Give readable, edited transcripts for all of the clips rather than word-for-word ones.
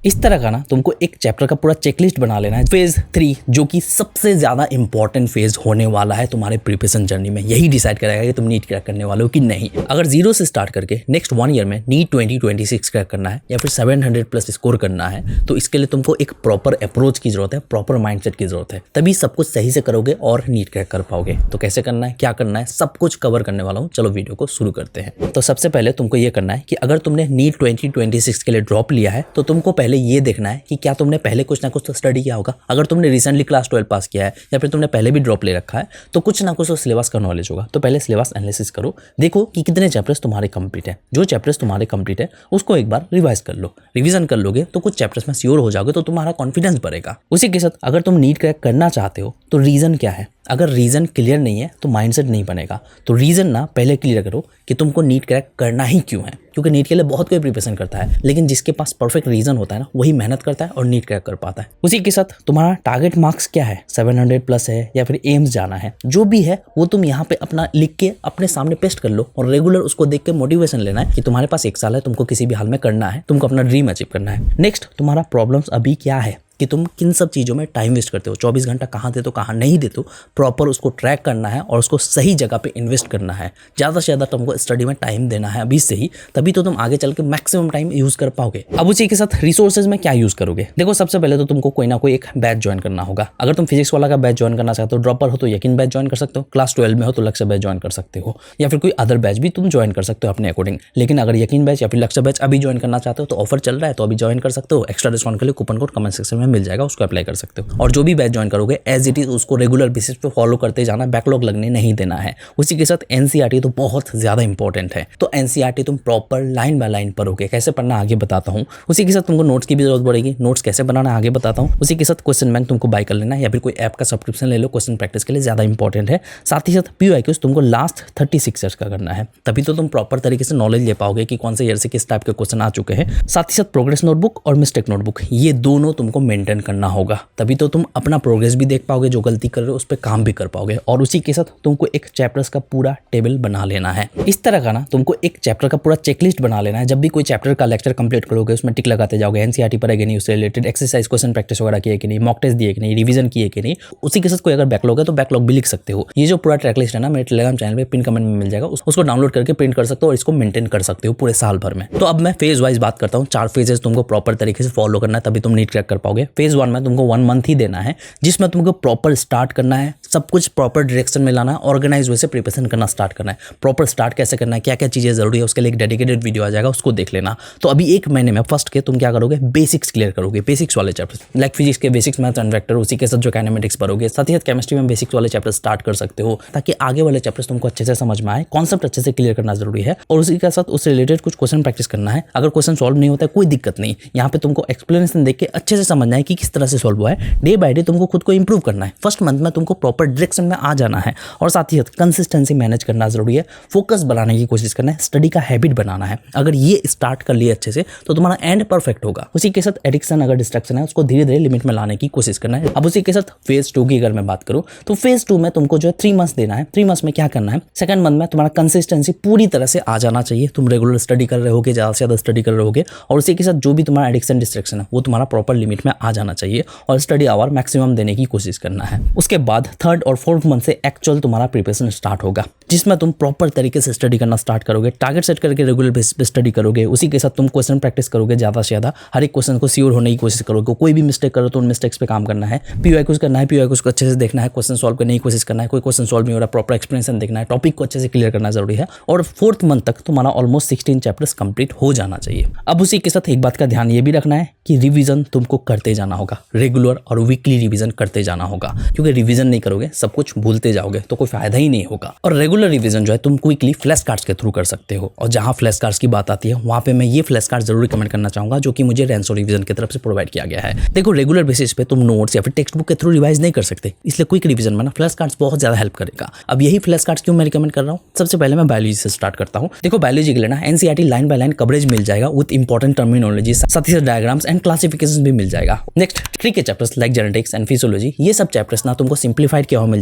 इस तरह का ना तुमको एक चैप्टर का पूरा चेकलिस्ट बना लेना है। फेज 3 जो कि सबसे ज्यादा इंपॉर्टेंट फेज होने वाला है तुम्हारे प्रिपरेशन जर्नी में, यही डिसाइड करेगा कि तुम नीट क्रैक करने वाले हो कि नहीं। अगर 0 से स्टार्ट करके नेक्स्ट 1 ईयर में नीट 2026 क्रैक करना है या फिर 700 प्लस स्कोर करना है, तो इसके लिए तुमको एक प्रॉपर अप्रोच की जरूरत है, प्रॉपर माइंडसेट की जरूरत है, तभी सब कुछ सही से करोगे और नीट क्रैक कर पाओगे। तो कैसे करना है, क्या करना है, सब कुछ कवर करने वाला हूँ। चलो वीडियो को शुरू करते हैं। तो सबसे पहले तुमको ये करना है कि अगर तुमने नीट 2026 के लिए ड्रॉप लिया है तो तुमको पहले ये देखना है कि क्या तुमने पहले कुछ ना कुछ तो स्टडी किया होगा। अगर तुमने रिसेंटली क्लास 12 पास किया है या फिर तुमने पहले भी ड्रॉप ले रखा है तो कुछ ना कुछ तो सिलेबस का नॉलेज होगा। तो पहले सिलेबस एनालिसिस करो, देखो कि कितने चैप्टर्स तुम्हारे कंप्लीट है। जो चैप्टर्स तुम्हारे कंप्लीट है उसको एक बार रिवाइज कर लो। रिवीजन कर लोगे तो कुछ चैप्टर्स में श्योर हो जाओगे, तो तुम्हारा कॉन्फिडेंस बढ़ेगा। उसी के साथ अगर तुम नीट क्रैक करना चाहते हो तो रीजन क्या है। अगर रीजन क्लियर नहीं है तो माइंडसेट नहीं बनेगा। तो रीजन ना पहले क्लियर करो कि तुमको नीट क्रैक करना ही क्यों है, क्योंकि नीट के लिए बहुत कोई प्रिपरेशन करता है, लेकिन जिसके पास परफेक्ट रीजन होता है ना वही मेहनत करता है और नीट क्रैक कर पाता है। उसी के साथ तुम्हारा टारगेट मार्क्स क्या है, 700 प्लस है या फिर एम्स जाना है, जो भी है वो तुम यहाँ पे अपना लिख के अपने सामने पेस्ट कर लो और रेगुलर उसको देख के मोटिवेशन लेना है कि तुम्हारे पास 1 साल है, तुमको किसी भी हाल में करना है, तुमको अपना ड्रीम अचीव करना है। नेक्स्ट तुम्हारा प्रॉब्लम्स अभी क्या है कि तुम किन सब चीज़ों में टाइम वेस्ट करते हो, 24 घंटा कहाँ देते हो कहाँ नहीं देते हो, प्रॉपर उसको ट्रैक करना है और उसको सही जगह पे इन्वेस्ट करना है। ज़्यादा से ज़्यादा तुमको स्टडी में टाइम देना है अभी से ही, तभी तो तुम आगे चल के मैक्सिमम टाइम यूज़ कर पाओगे। अब उसी के साथ रिसोर्सेज में क्या यूज़ करोगे। देखो सबसे पहले तो तुमको कोई ना कोई एक बैच ज्वाइन करना होगा। अगर तुम फिजिक्स वाला का बैच ज्वाइन करना चाहते हो, ड्रॉपर हो तो यकीन बैच ज्वाइन कर सकते हो, क्लास 12 में हो तो लक्ष्य बैच ज्वाइन कर सकते हो, या फिर कोई अदर बैच भी तुम ज्वाइन कर सकते हो अपने अकॉर्डिंग। लेकिन अगर यकीन बैच या फिर लक्ष्य बैच अभी ज्वाइन करना चाहते हो तो ऑफर चल रहा है, तो अभी ज्वाइन कर सकते हो। एक्स्ट्रा डिस्काउंट के लिए कूपन कोड कमेंट सेक्शन में मिल जाएगा, उसको अप्लाई कर सकते हो। और जो भी बैच ज्वाइन करोगे एज इट इज उसको रेगुलर बेसिस पे फॉलो करते जाना, बैकलॉग लगने नहीं देना है। उसी के साथ एनसीईआरटी तो बहुत ज्यादा इंपॉर्टेंट है, तो एनसीईआरटी तुम प्रॉपर लाइन बाय लाइन पढ़ोगे। कैसे पढ़ना आगे बताता हूँ। उसी के साथ तुमको नोट्स की भी जरूरत पड़ेगी, नोट्स कैसे बनाना आगे बताता हूँ। उसी के साथ क्वेश्चन बैंक तुमको बाय कर लेना है या फिर कोई ऐप का सब्सक्रिप्शन ले लो, क्वेश्चन प्रैक्टिस के लिए ज्यादा इंपॉर्टेंट है। साथ ही साथ पीवाईक्यूज तुमको लास्ट 36 ईयर्स का करना है, तभी तो तुम प्रॉपर तरीके से नॉलेज ले पाओगे कि कौन से ईयर से किस टाइप के क्वेश्चन आ चुके हैं। साथ ही साथ प्रोग्रेस नोटबुक और मिस्टेक नोटबुक ये दोनों तुमको मेंटेन करना होगा, तभी तो तुम अपना प्रोग्रेस भी देख पाओगे, जो गलती कर रहे हो उस पर काम भी कर पाओगे। और उसी के साथ तुमको एक चैप्टर्स का पूरा टेबल बना लेना है। इस तरह का ना तुमको एक चैप्टर का पूरा चेकलिस्ट बना लेना है। जब भी कोई चैप्टर का लेक्चर कंप्लीट करोगे उसमें टिक लगाते जाओगे, एनसीईआरटी पर है कि नहीं, उससे रिलेटेड एक्सरसाइज क्वेश्चन प्रैक्टिस वगैरह किए कि नहीं, मॉक टेस्ट दिए कि नहीं, रिवीजन किए कि नहीं। उसी के साथ कोई अगर बैकलॉग है तो बैकलॉग भी लिख सकते हो। ये जो पूरा ट्रैकलिस्ट है ना मेरे टेलीग्राम चैनल पे पिन कमेंट में मिल जाएगा, उसको डाउनलोड करके प्रिंट कर सकते हो और इसको मेंटेन कर सकते हो पूरे साल भर में। तो अब मैं फेज वाइज बात करता हूँ। 4 फेजेस तुमको प्रॉपर तरीके से फॉलो करना है, तभी तुम नीट क्रैक कर पाओगे। फेज 1 में तुमको 1 मंथ ही देना है, जिसमें तुमको प्रॉपर स्टार्ट करना है, सब कुछ प्रॉपर डायरेक्शन में लाना है, ऑर्गेनाइज वे से प्रिपरेशन करना स्टार्ट करना है। प्रॉपर स्टार्ट कैसे करना है, क्या क्या चीज़ें जरूरी है, उसके लिए एक डेडिकेटेड वीडियो आ जाएगा, उसको देख लेना। तो अभी 1 महीने में फर्स्ट के तुम क्या करोगे, बेसिक्स क्लियर करोगे, बेसिक्स वाले चैप्टर्स लाइक फिजिक्स के बेसिक्स, मैथ एंड वेक्टर, उसी के साथ जो काइनेमेटिक्स पढ़ोगे। साथ ही साथ केमिस्ट्री में बेसिक्स वाले चैप्टर स्टार्ट कर सकते हो, ताकि आगे वाले चैप्टर्स तुमको अच्छे से समझ में आए। कॉन्सेप्ट अच्छे से क्लियर करना जरूरी है और उसी के साथ उससे रिलेटेड कुछ क्वेश्चन प्रैक्टिस करना है। अगर क्वेश्चन सॉल्व नहीं होता है कोई दिक्कत नहीं, यहाँ पे तुमको एक्सप्लेनेशन देख के अच्छे से समझना है कि किस तरह से सॉल्व हुआ है। डे बाय डे तुमको खुद को इंप्रूव करना है। फर्स्ट मंथ में तुमको प्रॉपर डायरेक्शन में आ जाना है और साथ ही साथ कंसिस्टेंसी मैनेज करना जरूरी है, फोकस बनाने की कोशिश करना है, स्टडी का हैबिट बनाना है। अगर ये स्टार्ट कर लिए अच्छे से तो तुम्हारा एंड परफेक्ट होगा। उसी के साथ एडिक्शन अगर डिस्ट्रैक्शन है उसको धीरे धीरे लिमिट में लाने की कोशिश करना है। अब उसी के साथ फेज 2 की अगर मैं बात करूं तो फेज 2 में तुमको जो है 3 मंथ्स देना है। 3 मंथ्स में क्या करना है, सेकंड मंथ में तुम्हारा कंसिस्टेंसी पूरी तरह से आ जाना चाहिए। तुम रेगुलर स्टडी कर रहे होगे, ज़्यादा से ज़्यादा स्टडी कर रहे होगे और उसी के साथ जो भी तुम्हारा एडिक्शन डिस्ट्रैक्शन है वो तुम्हारा प्रॉपर लिमिट में आ जाना चाहिए और स्टडी आवर मैक्सिमम देने की कोशिश करना है। उसके बाद 3rd और 4th मंथ से एक्चुअल तुम्हारा प्रिपरेशन स्टार्ट होगा, जिसमें तुम प्रॉपर तरीके से स्टडी करना स्टार्ट करोगे, टारगेट सेट करके रेगुलर बेसिस पे स्टडी करोगे। उसी के साथ तुम क्वेश्चन प्रैक्टिस करोगे ज़्यादा से ज़्यादा, हर एक क्वेश्चन को श्योर होने की कोशिश करोगे। कोई भी मिस्टेक करो तो उन मिस्टेक्स पे काम करना है, पीवाईक्यूज करना है, पीवाईक्यूज को अच्छे से देखना है, क्वेश्चन सॉल्व करने की कोशिश करना है। कोई क्वेश्चन सॉल्व नहीं हो रहा प्रॉपर एक्सप्लेनेशन देखना है, टॉपिक को अच्छे से क्लियर करना जरूरी है और 4th मंथ तक तुम्हारा ऑलमोस्ट 16 चैप्टर्स कंप्लीट हो जाना चाहिए। अब उसी के साथ एक बात का ध्यान ये भी रखना है कि रिवीजन तुमको करते जाना होगा, रेगुलर और वीकली रिवीजन करते जाना होगा, क्योंकि रिवीजन नहीं करोगे सब कुछ भूलते जाओगे तो कोई फायदा ही नहीं होगा। और रेगुलर रिवीजन जो है तुम क्विकली फ्लैश कार्ड्स के थ्रू कर सकते हो, और जहां फ्लैश कार्ड्स की बात आती है वहां पे मैं ये फ्लैश कार्ड जरूर रिकमेंड करना चाहूंगा जो कि मुझे रेंसो रिवीजन की तरफ से प्रोवाइड किया गया है। देखो रेगुलर बेसिस पे तुम नोट्स या फिर टेक्स्ट बुक के थ्रू रिवाइज नहीं कर सकते, इसलिए क्विक रिवीजन में ना फ्लैश कार्ड्स बहुत ज्यादा हेल्प करेगा। अब यही फ्लैश कार्ड्स क्यों मैं रिकमेंड कर रहा हूँ, सबसे पहले मैं बायोलॉजी से स्टार्ट करता हूँ। देखो बायोलॉजी के लिए ना NCERT line by line coverage मिल जाएगा विद इंपॉर्टेंट टर्मिनोलॉजी, साथ ही साथ डायग्राम्स एंड क्लासिफिकेशन भी मिल जाएगा। नेक्स्ट ट्री के chapters like genetics and physiology, ये सब चैप्टर्स ना तुमको सिंप्लीफाइड किया हुआ मिल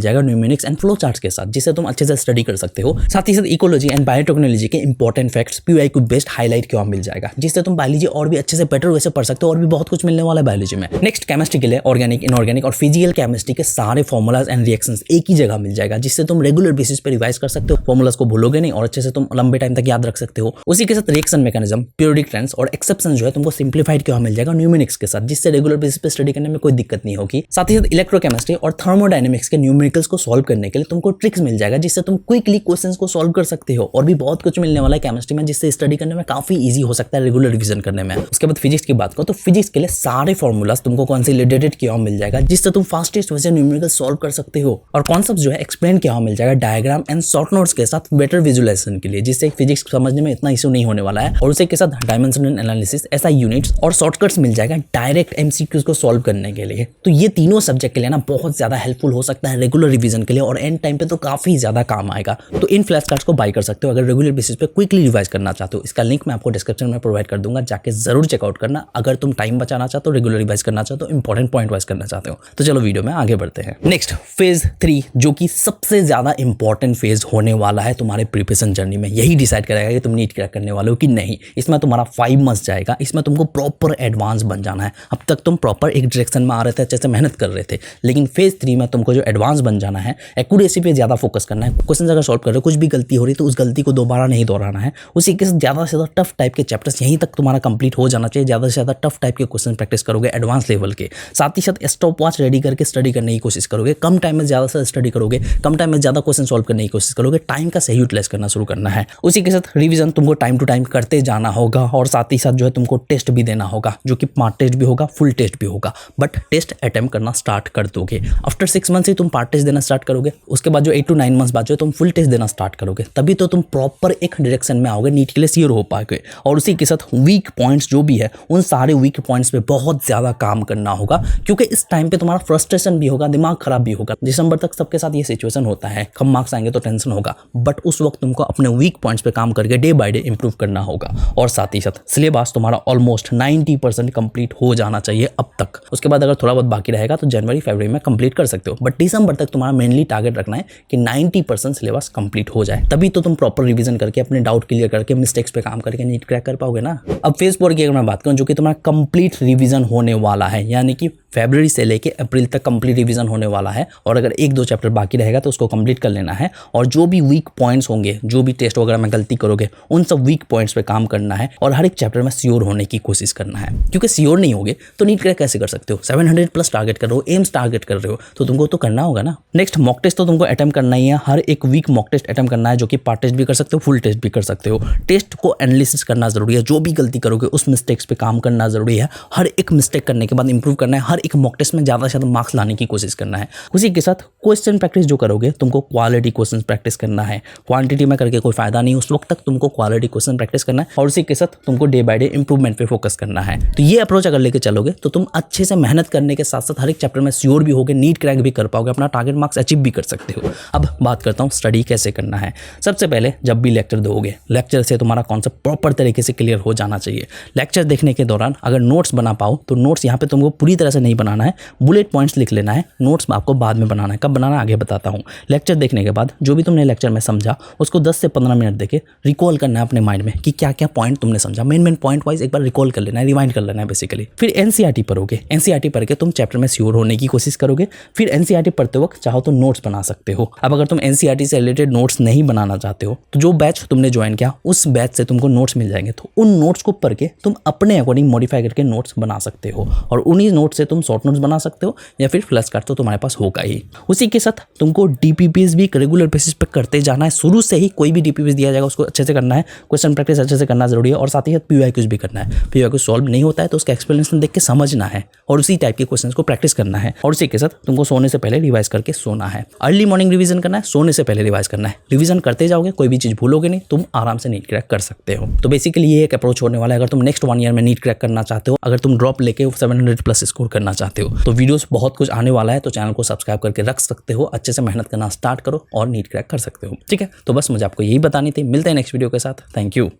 जाएगा न्यूमेरिक्स एंड फ्लो चार्ट्स के साथ, जिससे तुम अच्छे से स्टडी कर सकते हो। साथ ही साथ इकोलॉजी एंड बायोटेक्नोलॉजी के important facts PYQ based highlight किया हुआ मिल जाएगा, जिससे तुम बायोलॉजी और भी अच्छे से बेटर वैसे पढ़ सकते हो और भी बहुत कुछ मिलने वाला है बायोलॉजी में। नेक्स्ट केमिस्ट्री के लिए ऑर्गेनिक, इनऑर्गेनिक और फिजिकल केमिस्ट्री के सारे फॉर्मूलाज एंड रिएक्शंस एक ही जगह मिल जाएगा, जिससे तुम रेगुलर बेसिस पे रिवाइज कर सकते हो, फॉर्मूलाज को भूलोगे नहीं और अच्छे से तुम लंबे टाइम तक याद रख सकते हो। उसी के साथ रिएक्शन मैकेनिज्म, पीरियोडिक ट्रेंड्स और एक्सेप्शन जो है तुमको सिंप्लीफाइड किया हुआ मिल जाएगा न्यूमेरिक्स के साथ, जिससे रेगुलर बेसिस पे स्टडी करने में कोई दिक्कत नहीं होगी। साथ ही साथ इलेक्ट्रोकेमिस्ट्री और थर्मोडायनेमिक्स के न्यूमेरिकल्स को सॉल्व करने के लिए तुमको ट्रिक्स मिल जाएगा, जिससे तुम क्विकली क्वेश्चंस को सॉल्व कर सकते हो और भी बहुत कुछ मिलने वाला है केमिस्ट्री में, जिससे स्टडी करने में काफी इजी हो सकता है रेगुलर रिवीजन करने में। उसके बाद फिजिक्स की बात करो तो फिजिक्स के लिए सारे फॉर्मूलाज तुमको कंसोलिडेटेड किया हुआ मिल जाएगा, जिससे तुम फास्टेस्ट वे से न्यूमेरिकल सॉल्व कर सकते हो और कॉन्सेप्ट जो है एक्सप्लेन किया हुआ मिल जाएगा डायग्राम एंड शॉर्ट नोट्स के साथ बेटर विजुअलाइजेशन के लिए, जिससे फिजिक्स समझने में इतना इशू नहीं होने वाला है। और उसी के साथ डायमेंशनल एनालिसिस, SI यूनिट्स और शॉर्टकट्स मिल जाएगा डायरेक्ट MCQs को सॉल्व करने के लिए। तो ये तीनों सब्जेक्ट के लिए ना बहुत ज्यादा हेल्पफुल हो सकता है रेगुलर रिवीजन के लिए और एंड टाइम पे तो काफी ज्यादा काम आएगा। तो इन फ्लैश कार्ड्स को बाय कर सकते हो अगर रेगुलर बेसिस पे क्विकली रिवाइज करना चाहते हो। इसका लिंक मैं आपको डिस्क्रिप्शन में प्रोवाइड कर दूंगा, जाके जरूर चेकआउट करना अगर तुम टाइम बचाना चाहते हो, रेगुलर रिवाइज करना चाहते हो, इंपॉर्टेंट पॉइंट वाइज करना चाहते हो। तो चलो वीडियो में आगे बढ़ते हैं। नेक्स्ट फेज 3 जो कि सबसे ज्यादा इंपॉर्टेंट फेज होने वाला है तुम्हारे प्रिपरेशन जर्नी में, यही डिसाइड करेगा कि तुम नीट क्रैक करने वाले हो कि नहीं। इसमें तुम्हारा 5 मंथ्स जाएगा, इसमें तुमको प्रॉपर एडवांस बन जाना है। अब तक तुम प्रॉपर एक डायरेक्शन में आ रहे थे, अच्छे से मेहनत कर रहे थे, लेकिन फेज 3 में तुमको जो एडवांस बन जाना है, एक्यूरेसी पे ज्यादा फोकस करना है। क्वेश्चन अगर सॉल्व कर रहे हो, कुछ भी गलती हो रही तो उस गलती को दोबारा नहीं दोहराना है। उसी के साथ ज्यादा से ज्यादा टफ टाइप के चैप्टर्स यहीं तक तुम्हारा कंप्लीट हो जाना चाहिए। ज्यादा से ज्यादा टफ टाइप के क्वेश्चन प्रैक्टिस करोगे एडवांस लेवल के, साथ ही साथ स्टॉप वॉच रेडी करके स्टडी करने की कोशिश करोगे। कम टाइम में ज्यादा से स्टडी करोगे, कम टाइम में ज्यादा क्वेश्चन सॉल्व करने की कोशिश करोगे। टाइम का सही यूटिलाइज करना शुरू करना है। उसी के साथ रिवीजन तुमको टाइम टू टाइम करते जाना होगा और साथ ही साथ जो है तुमको टेस्ट भी देना होगा, जो कि पार्ट टेस्ट भी होगा, फुल टेस्ट भी होगा, बट टेस्ट अटेम्प्ट करना स्टार्ट कर दोगे। आफ्टर 6 मंथ से तुम पार्ट टेस्ट देना स्टार्ट करोगे, उसके बाद जो 8 to 9 मंथ्स बाद जो तुम फुल टेस्ट देना स्टार्ट करोगे, तभी तो तुम प्रॉपर एक डायरेक्शन में आओगे, नीट के लिए सियोर हो पाओगे। और उसी के साथ वीक पॉइंट्स जो भी है, उन सारे वीक पॉइंट्स पे बहुत ज्यादा काम करना होगा, क्योंकि इस टाइम पे तुम्हारा फ्रस्ट्रेशन भी होगा, दिमाग खराब भी होगा। दिसंबर तक सबके साथ ये सिचुएशन होता है, कम मार्क्स आएंगे तो टेंशन होगा, बट उस वक्त तुमको अपने वीक पॉइंट्स पे काम करके डे बाय डे इंप्रूव करना होगा। और साथ ही साथ सिलेबस तुम्हारा ऑलमोस्ट 90% कंप्लीट हो जाना चाहिए अब तक। उसके बाद अगर थोड़ा बहुत बाकी रहेगा तो जनवरी फरवरी में कंप्लीट कर सकते हो, बट दिसंबर तक तुम्हारा मेनली टारगेट रखना है कि 90% सिलेबस कंप्लीट हो जाए, तभी तो तुम प्रॉपर रिवीजन करके अपने डाउट क्लियर करके मिस्टेक्स पे काम करके नीट क्रैक कर पाओगे ना। अब फेज 4 की अगर मैं बात करूं, जो कि तुम्हारा कंप्लीट रिवीजन होने वाला है, यानी कि फरवरी से लेके अप्रैल तक कंप्लीट रिवीजन होने वाला है, और अगर 1-2 चैप्टर बाकी रहेगा तो उसको कंप्लीट कर लेना है। और जो भी वीक पॉइंट्स होंगे, जो भी टेस्ट वगैरह में गलती करोगे, उन सब वीक पॉइंट्स पे काम करना है और हर एक चैप्टर में श्योर होने की कोशिश करना है, क्योंकि श्योर नहीं होगे तो नीट क्रैक कैसे कर सकते हो। 700+ टारगेट कर रहे हो, एम्स टारगेट कर रहे हो, तो तुमको तो करना होगा ना। नेक्स्ट मॉक टेस्ट तो तुमको अटेम्प्ट करना ही है, हर एक वीक मॉक टेस्ट अटेम्प्ट करना है, जो कि पार्ट टेस्ट भी कर सकते हो, फुल टेस्ट भी कर सकते हो। टेस्ट को एनालिसिस करना जरूरी है, जो भी गलती करोगे उस मिस्टेक्स पे काम करना जरूरी है। हर एक मिस्टेक करने के बाद इंप्रूव करना है, हर एक मॉक टेस्ट में ज्यादा से ज्यादा मार्क्स लाने की कोशिश करना है। उसी के साथ क्वेश्चन प्रैक्टिस जो करोगे, तुमको क्वालिटी क्वेश्चन प्रैक्टिस करना है, क्वांटिटी में करके कोई फायदा नहीं। उस वक्त तक तुमको क्वालिटी क्वेश्चन प्रैक्टिस करना है और उसी के साथ तुमको डे बाय डे इंप्रूवमेंट पे फोकस करना है। तो ये अप्रोच अगर लेके चलोगे तो तुम अच्छे से मेहनत करने के साथ साथ हर एक चैप्टर में श्योर भी होगे, नीट क्रैक भी कर पाओगे, अपना टारगेट मार्क्स अचीव भी कर सकते हो। अब बात करता हूँ स्टडी कैसे करना है। सबसे पहले जब भी लेक्चर दोगे, लेक्चर से तुम्हारा कॉन्सेप्ट प्रॉपर तरीके से क्लियर हो जाना चाहिए। लेक्चर देखने के दौरान अगर नोट्स बना पाओ तो नोट्स यहाँ पे तुमको पूरी तरह से नहीं बनाना है, बुलेट पॉइंट्स लिख लेना है। नोट्स आपको बाद में बनाना है, कब बनाना आगे बताता हूँ। लेक्चर देखने के बाद जो भी तुमने लेक्चर में समझा उसको 10 से 15 मिनट देके रिकॉल करना है अपने माइंड में कि क्या क्या पॉइंट तुमने समझा। मेन पॉइंट वाइज एक बार रिकॉल कर लेना है, रिवाइंड कर लेना है बेसिकली। फिर एनसीईआरटी पढ़ोगे, एनसीईआरटी पढ़ के तुम चैप्टर में श्योर होने की कोशिश करोगे। फिर एनसीईआरटी पढ़ते वक्त चाहो तो नोट्स बना सकते हो। अब अगर तुम एनसीईआरटी से रिलेटेड नोट्स नहीं बनाना चाहते हो तो जो बैच तुमने ज्वाइन किया उस बैच से तुमको नोट्स मिल जाएंगे, तो उन नोट्स को पढ़ के तुम अपने अकॉर्डिंग मॉडिफाई करके नोट्स बना सकते हो और उन्हीं नोट्स से तुम शॉर्ट नोट्स बना सकते हो या फिर फ्लैश कार्ड तो तुम्हारे पास होगा ही। उसी के साथ तुमको डीपीपीएस भी रेगुलर बेसिस पे करते जाना है। शुरू से ही कोई भी डीपीपीएस दिया जाएगा उसको अच्छे से करना है, क्वेश्चन प्रैक्टिस अच्छे से करना जरूरी है और साथ ही साथ पीवाईक्यूज भी करना है। पीवाईक्यू सॉल्व नहीं होता है तो उसका एक्सप्लेनेशन देख के समझना है और उसी टाइप के क्वेश्चंस को प्रैक्टिस करना है। और उसी के साथ तुमको सोने से पहले रिवाइज करके सोना है। अर्ली मॉर्निंग रिवीजन करना है, सोने से पहले रिवाइज करना है। रिवीजन करते जाओगे, कोई भी चीज भूलोगे नहीं, तुम आराम से नीट क्रैक कर सकते हो। तो बेसिकली ये एक अप्रोच होने वाला है अगर तुम नेक्स्ट 1 ईयर में नीट क्रैक करना चाहते हो, अगर तुम ड्रॉप लेके 700+ स्कोर करना चाहते हो। तो वीडियोस बहुत कुछ आने वाला है, तो चैनल को सब्सक्राइब करके रख सकते हो, अच्छे से मेहनत करना स्टार्ट करो और नीट क्रैक कर सकते हो। ठीक है, तो बस मुझे आपको यही बतानी थी। मिलते हैं नेक्स्ट वीडियो के साथ। Thank you.